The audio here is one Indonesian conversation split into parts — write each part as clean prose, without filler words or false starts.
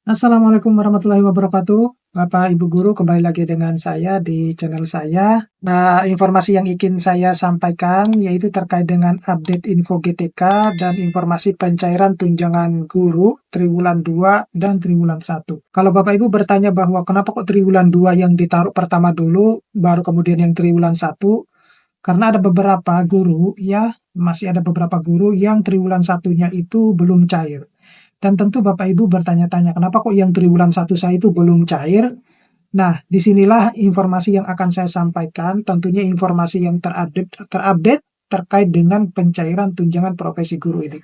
Assalamualaikum warahmatullahi wabarakatuh. Bapak Ibu guru, kembali lagi dengan saya di channel saya. Nah, informasi yang ingin saya sampaikan yaitu terkait dengan update info GTK dan informasi pencairan tunjangan guru triwulan 2 dan triwulan 1. Kalau Bapak Ibu bertanya bahwa kenapa kok triwulan 2 yang ditaruh pertama dulu, baru kemudian yang triwulan 1, karena ada beberapa guru ya, masih ada beberapa guru yang triwulan satunya itu belum cair. Dan tentu Bapak Ibu bertanya-tanya, kenapa kok yang triwulan 1 saya itu belum cair? Nah, disinilah informasi yang akan saya sampaikan, tentunya informasi yang terupdate terkait dengan pencairan tunjangan profesi guru ini.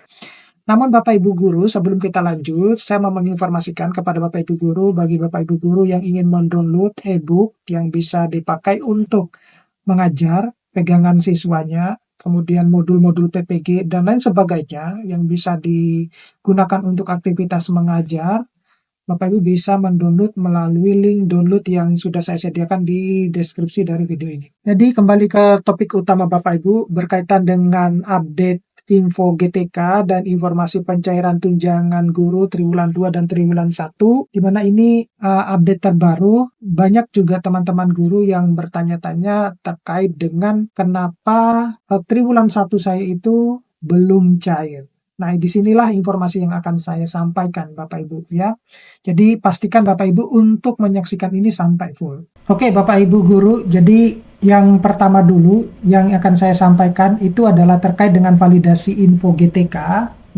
Namun Bapak Ibu guru, sebelum kita lanjut, saya mau menginformasikan kepada Bapak Ibu guru, bagi Bapak Ibu guru yang ingin mendownload e-book yang bisa dipakai untuk mengajar pegangan siswanya, kemudian modul-modul PPG, dan lain sebagainya yang bisa digunakan untuk aktivitas mengajar, Bapak Ibu bisa mendownload melalui link download yang sudah saya sediakan di deskripsi dari video ini. Jadi kembali ke topik utama Bapak Ibu berkaitan dengan update info GTK dan informasi pencairan tunjangan guru triwulan 2 dan triwulan 1, di mana ini update terbaru. Banyak juga teman-teman guru yang bertanya-tanya terkait dengan kenapa triwulan 1 saya itu belum cair. Nah, disinilah informasi yang akan saya sampaikan Bapak Ibu ya. Jadi pastikan Bapak Ibu untuk menyaksikan ini sampai full. Oke Bapak Ibu guru, jadi yang pertama dulu yang akan saya sampaikan itu adalah terkait dengan validasi info GTK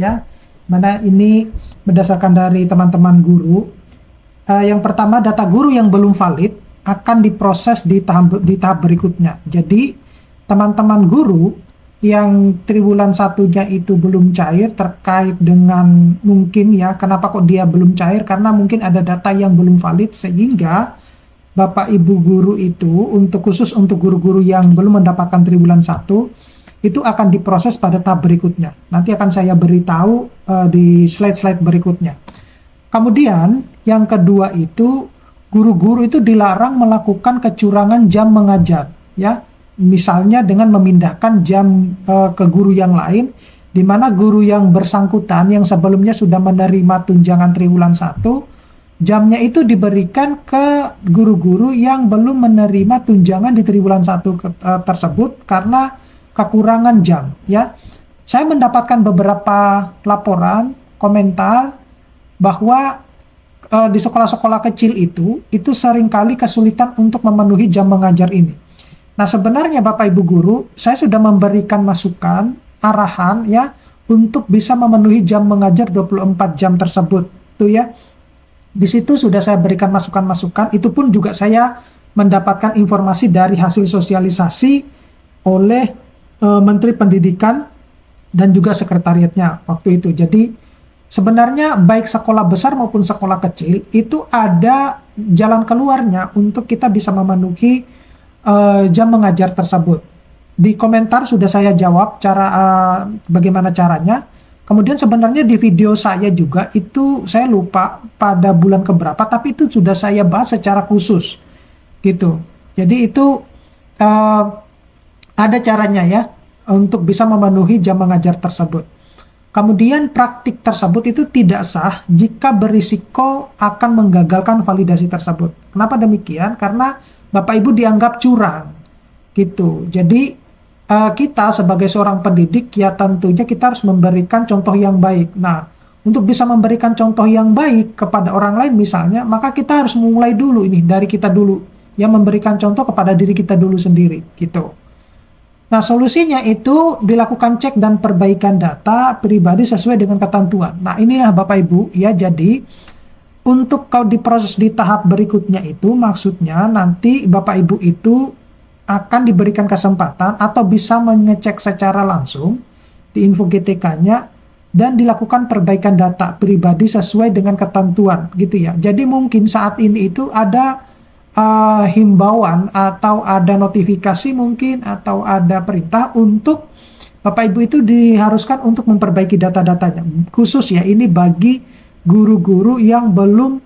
ya. Mana ini berdasarkan dari teman-teman guru. Yang pertama, data guru yang belum valid akan diproses di tahap berikutnya. Jadi teman-teman guru yang triwulan satunya itu belum cair terkait dengan mungkin ya, kenapa kok dia belum cair, karena mungkin ada data yang belum valid, sehingga Bapak Ibu guru itu khusus untuk guru-guru yang belum mendapatkan triwulan 1 itu akan diproses pada tahap berikutnya. Nanti akan saya beritahu di slide-slide berikutnya. Kemudian yang kedua itu, guru-guru itu dilarang melakukan kecurangan jam mengajar ya. Misalnya dengan memindahkan jam ke guru yang lain, di mana guru yang bersangkutan yang sebelumnya sudah menerima tunjangan triwulan 1, jamnya itu diberikan ke guru-guru yang belum menerima tunjangan di triwulan 1 tersebut karena kekurangan jam ya. Saya mendapatkan beberapa laporan, komentar bahwa di sekolah-sekolah kecil itu seringkali kesulitan untuk memenuhi jam mengajar ini. Nah, sebenarnya Bapak Ibu guru, saya sudah memberikan masukan, arahan ya, untuk bisa memenuhi jam mengajar 24 jam tersebut. Tuh ya. Di situ sudah saya berikan masukan-masukan, itu pun juga saya mendapatkan informasi dari hasil sosialisasi oleh Menteri Pendidikan dan juga sekretariatnya waktu itu. Jadi sebenarnya baik sekolah besar maupun sekolah kecil itu ada jalan keluarnya untuk kita bisa memenuhi jam mengajar tersebut. Di komentar sudah saya jawab bagaimana caranya. Kemudian sebenarnya di video saya juga itu saya lupa pada bulan keberapa, tapi itu sudah saya bahas secara khusus gitu. Jadi itu ada caranya ya untuk bisa memenuhi jam mengajar tersebut. Kemudian praktik tersebut itu tidak sah jika berisiko akan menggagalkan validasi tersebut. Kenapa demikian? Karena Bapak Ibu dianggap curang gitu. Jadi kita sebagai seorang pendidik ya tentunya kita harus memberikan contoh yang baik. Nah, untuk bisa memberikan contoh yang baik kepada orang lain misalnya, maka kita harus mulai dulu ini dari kita dulu, yang memberikan contoh kepada diri kita dulu sendiri gitu. Nah, solusinya itu dilakukan cek dan perbaikan data pribadi sesuai dengan ketentuan. Nah, inilah Bapak Ibu ya, jadi untuk kalau diproses di tahap berikutnya itu maksudnya nanti Bapak Ibu itu akan diberikan kesempatan atau bisa mengecek secara langsung di info GTK-nya dan dilakukan perbaikan data pribadi sesuai dengan ketentuan gitu ya. Jadi mungkin saat ini itu ada himbauan atau ada notifikasi mungkin atau ada perintah untuk Bapak Ibu itu diharuskan untuk memperbaiki data-datanya. Khusus ya ini bagi guru-guru yang belum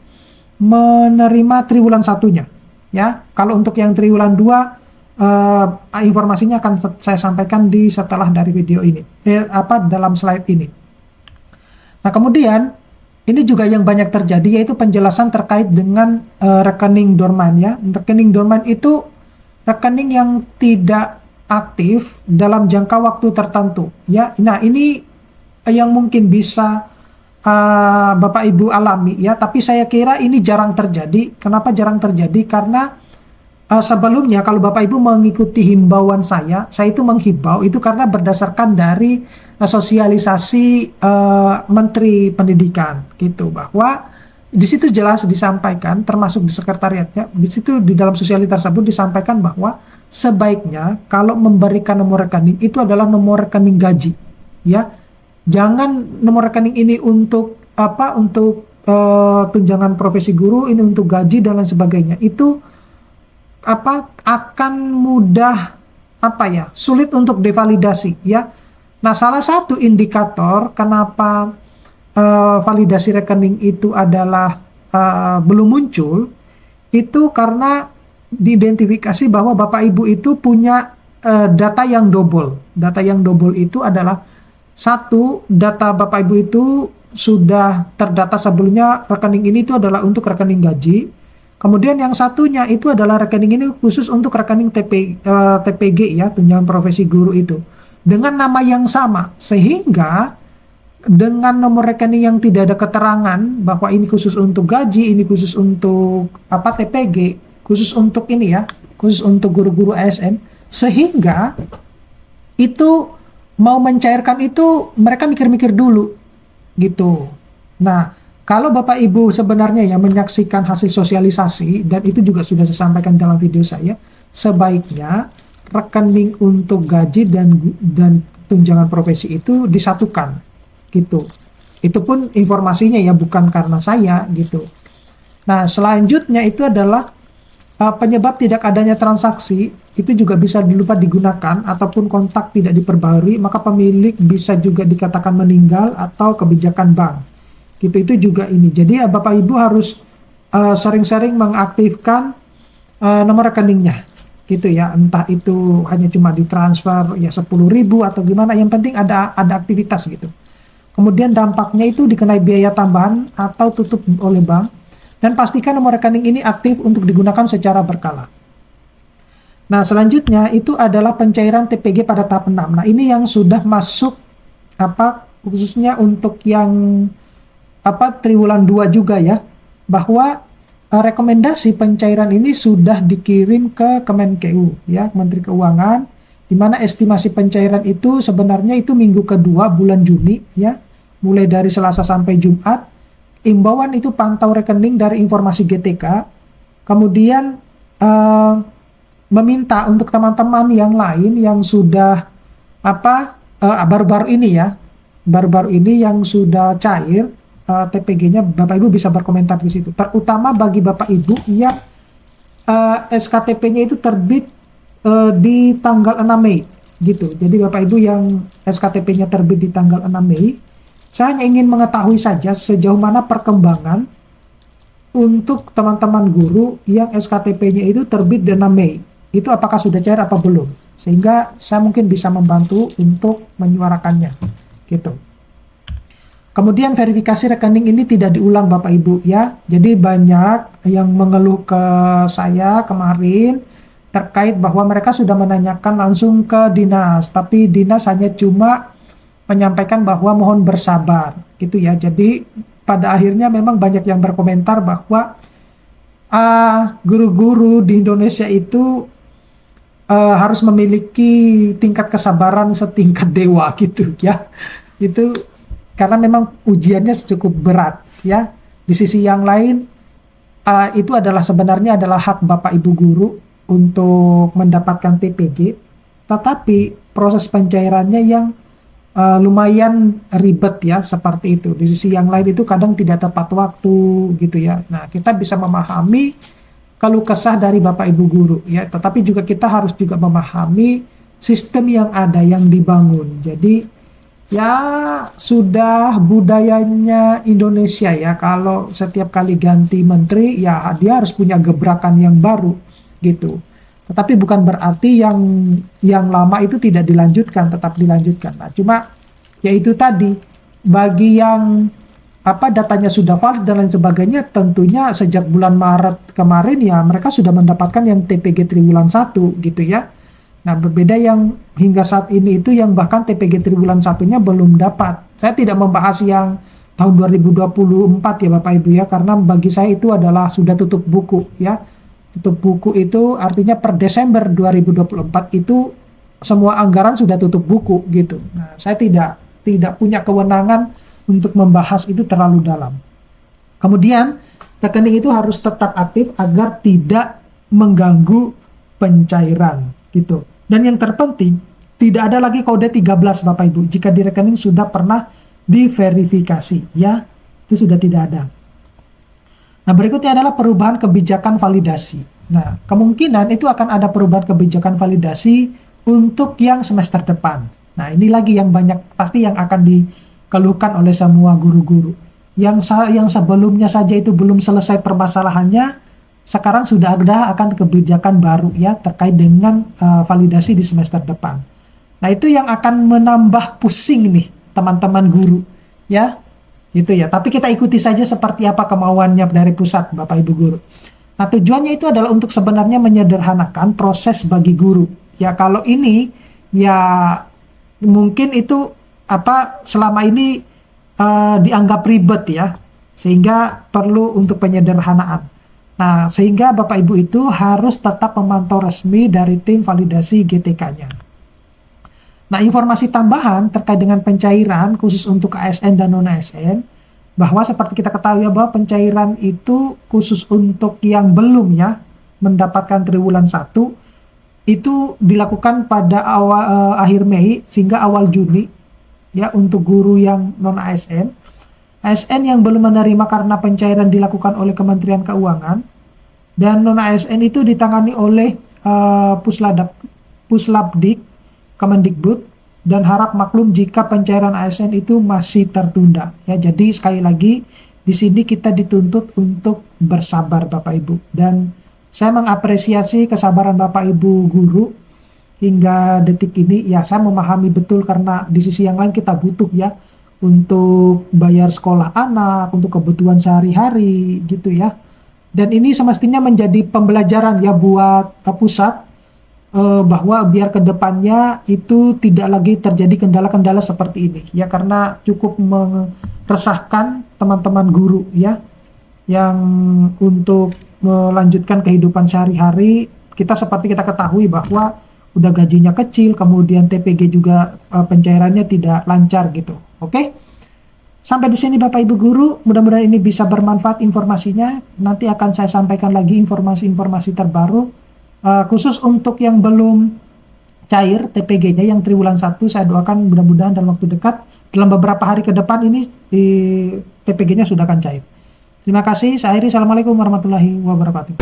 menerima triwulan satunya ya. Kalau untuk yang triwulan 2 informasinya akan saya sampaikan di setelah dari video ini dalam slide ini. Nah, kemudian Ini juga yang banyak terjadi, yaitu penjelasan terkait dengan rekening dorman ya. Rekening dorman itu rekening yang tidak aktif dalam jangka waktu tertentu ya. Nah, ini yang mungkin bisa Bapak Ibu alami ya, tapi saya kira ini jarang terjadi. Kenapa jarang terjadi? Karena sebelumnya kalau Bapak Ibu mengikuti himbauan saya itu menghimbau itu karena berdasarkan dari sosialisasi Menteri Pendidikan gitu, bahwa di situ jelas disampaikan, termasuk di sekretariatnya, di situ di dalam sosialisasi tersebut disampaikan bahwa sebaiknya kalau memberikan nomor rekening itu adalah nomor rekening gaji ya. Jangan nomor rekening ini untuk apa, untuk tunjangan profesi guru, ini untuk gaji dan lain sebagainya. Itu apa, akan mudah apa ya, sulit untuk divalidasi ya. Nah, salah satu indikator kenapa validasi rekening itu adalah belum muncul itu karena diidentifikasi bahwa Bapak Ibu itu punya data yang double. Data yang double itu adalah satu, data Bapak Ibu itu sudah terdata sebelumnya rekening ini itu adalah untuk rekening gaji. Kemudian yang satunya itu adalah rekening ini khusus untuk rekening TPG ya, tunjangan profesi guru itu, dengan nama yang sama, sehingga dengan nomor rekening yang tidak ada keterangan bahwa ini khusus untuk gaji, ini khusus untuk apa, TPG, khusus untuk ini ya, khusus untuk guru-guru ASN, sehingga itu mau mencairkan itu mereka mikir-mikir dulu gitu. Nah, kalau Bapak Ibu sebenarnya ya menyaksikan hasil sosialisasi, dan itu juga sudah saya sampaikan dalam video saya, sebaiknya rekening untuk gaji dan tunjangan profesi itu disatukan gitu. Itu pun informasinya ya, bukan karena saya gitu. Nah, selanjutnya itu adalah penyebab tidak adanya transaksi, itu juga bisa lupa digunakan ataupun kontak tidak diperbarui, maka pemilik bisa juga dikatakan meninggal atau kebijakan bank. Gitu, itu juga ini. Jadi Bapak Ibu harus sering-sering mengaktifkan nomor rekeningnya gitu ya, entah itu hanya cuma ditransfer ya 10.000 atau gimana, yang penting ada aktivitas gitu. Kemudian dampaknya itu dikenai biaya tambahan atau tutup oleh bank, dan pastikan nomor rekening ini aktif untuk digunakan secara berkala. Nah, selanjutnya itu adalah pencairan TPG pada tahap 6. Nah, ini yang sudah masuk apa, khususnya untuk yang apa, triwulan 2 juga ya, bahwa rekomendasi pencairan ini sudah dikirim ke Kemenkeu ya, Menteri Keuangan, di mana estimasi pencairan itu sebenarnya itu minggu kedua bulan Juni ya, mulai dari Selasa sampai Jumat. Imbauan itu pantau rekening dari informasi GTK, kemudian meminta untuk teman-teman yang lain yang sudah apa, baru-baru ini yang sudah cair TPG-nya, Bapak Ibu bisa berkomentar di situ. Terutama bagi Bapak Ibu yang SKTP-nya itu terbit di tanggal 6 Mei gitu. Jadi Bapak Ibu yang SKTP-nya terbit di tanggal 6 Mei, saya hanya ingin mengetahui saja sejauh mana perkembangan untuk teman-teman guru yang SKTP-nya itu terbit di 6 Mei. Itu apakah sudah cair apa belum? Sehingga saya mungkin bisa membantu untuk menyuarakannya gitu. Kemudian verifikasi rekening ini tidak diulang Bapak Ibu ya. Jadi banyak yang mengeluh ke saya kemarin terkait bahwa mereka sudah menanyakan langsung ke dinas, tapi dinas hanya cuma menyampaikan bahwa mohon bersabar gitu ya. Jadi pada akhirnya memang banyak yang berkomentar bahwa guru-guru di Indonesia itu harus memiliki tingkat kesabaran setingkat dewa gitu ya. Itu karena memang ujiannya cukup berat ya. Di sisi yang lain itu adalah sebenarnya adalah hak Bapak Ibu guru untuk mendapatkan TPG, tetapi proses pencairannya yang lumayan ribet ya, seperti itu. Di sisi yang lain itu kadang tidak tepat waktu gitu ya. Nah, kita bisa memahami keluh kesah dari Bapak Ibu guru ya, tetapi juga kita harus juga memahami sistem yang ada, yang dibangun. Jadi ya sudah budayanya Indonesia ya, kalau setiap kali ganti menteri ya dia harus punya gebrakan yang baru gitu. Tetapi bukan berarti yang lama itu tidak dilanjutkan, tetap dilanjutkan. Nah, cuma yaitu tadi, bagi yang apa datanya sudah valid dan lain sebagainya, tentunya sejak bulan Maret kemarin ya mereka sudah mendapatkan yang TPG triwulan 1 gitu ya. Nah, berbeda yang hingga saat ini itu yang bahkan TPG triwulan 1-nya belum dapat. Saya tidak membahas yang tahun 2024 ya Bapak Ibu ya, karena bagi saya itu adalah sudah tutup buku ya. Tutup buku itu artinya per Desember 2024 itu semua anggaran sudah tutup buku gitu. Nah, saya tidak punya kewenangan untuk membahas itu terlalu dalam. Kemudian rekening itu harus tetap aktif agar tidak mengganggu pencairan gitu. Dan yang terpenting, tidak ada lagi kode 13 Bapak Ibu jika di rekening sudah pernah diverifikasi ya. Itu sudah tidak ada. Nah, berikutnya adalah perubahan kebijakan validasi. Nah, kemungkinan itu akan ada perubahan kebijakan validasi untuk yang semester depan. Nah, ini lagi yang banyak pasti yang akan dikeluhkan oleh semua guru-guru. Yang sebelumnya saja itu belum selesai permasalahannya, sekarang sudah ada akan kebijakan baru ya terkait dengan validasi di semester depan. Nah, itu yang akan menambah pusing nih teman-teman guru ya. Gitu ya. Tapi kita ikuti saja seperti apa kemauannya dari pusat Bapak Ibu guru. Nah, tujuannya itu adalah untuk sebenarnya menyederhanakan proses bagi guru. Ya, kalau ini ya mungkin itu selama ini dianggap ribet ya, sehingga perlu untuk penyederhanaan. Nah, sehingga Bapak Ibu itu harus tetap memantau resmi dari tim validasi GTK-nya. Nah, informasi tambahan terkait dengan pencairan khusus untuk ASN dan non-ASN, bahwa seperti kita ketahui bahwa pencairan itu khusus untuk yang belum ya mendapatkan triwulan 1 itu dilakukan pada akhir Mei sehingga awal Juni ya untuk guru yang non-ASN. ASN yang belum menerima karena pencairan dilakukan oleh Kementerian Keuangan, dan non-ASN itu ditangani oleh Puslabdik, Kemendikbud, dan harap maklum jika pencairan ASN itu masih tertunda. Ya, jadi sekali lagi di sini kita dituntut untuk bersabar Bapak Ibu, dan saya mengapresiasi kesabaran Bapak Ibu guru hingga detik ini. Ya, saya memahami betul karena di sisi yang lain kita butuh ya untuk bayar sekolah anak, untuk kebutuhan sehari-hari gitu ya. Dan ini semestinya menjadi pembelajaran ya buat pusat bahwa biar kedepannya itu tidak lagi terjadi kendala-kendala seperti ini ya, karena cukup meresahkan teman-teman guru ya yang untuk melanjutkan kehidupan sehari-hari. Kita seperti kita ketahui bahwa udah gajinya kecil, kemudian TPG juga pencairannya tidak lancar gitu. Oke? Sampai di sini Bapak Ibu guru, mudah-mudahan ini bisa bermanfaat informasinya. Nanti akan saya sampaikan lagi informasi-informasi terbaru khusus untuk yang belum cair TPG-nya yang triwulan 1. Saya doakan mudah-mudahan dalam waktu dekat, dalam beberapa hari ke depan ini TPG-nya sudah akan cair. Terima kasih, saya akhiri. Assalamualaikum warahmatullahi wabarakatuh.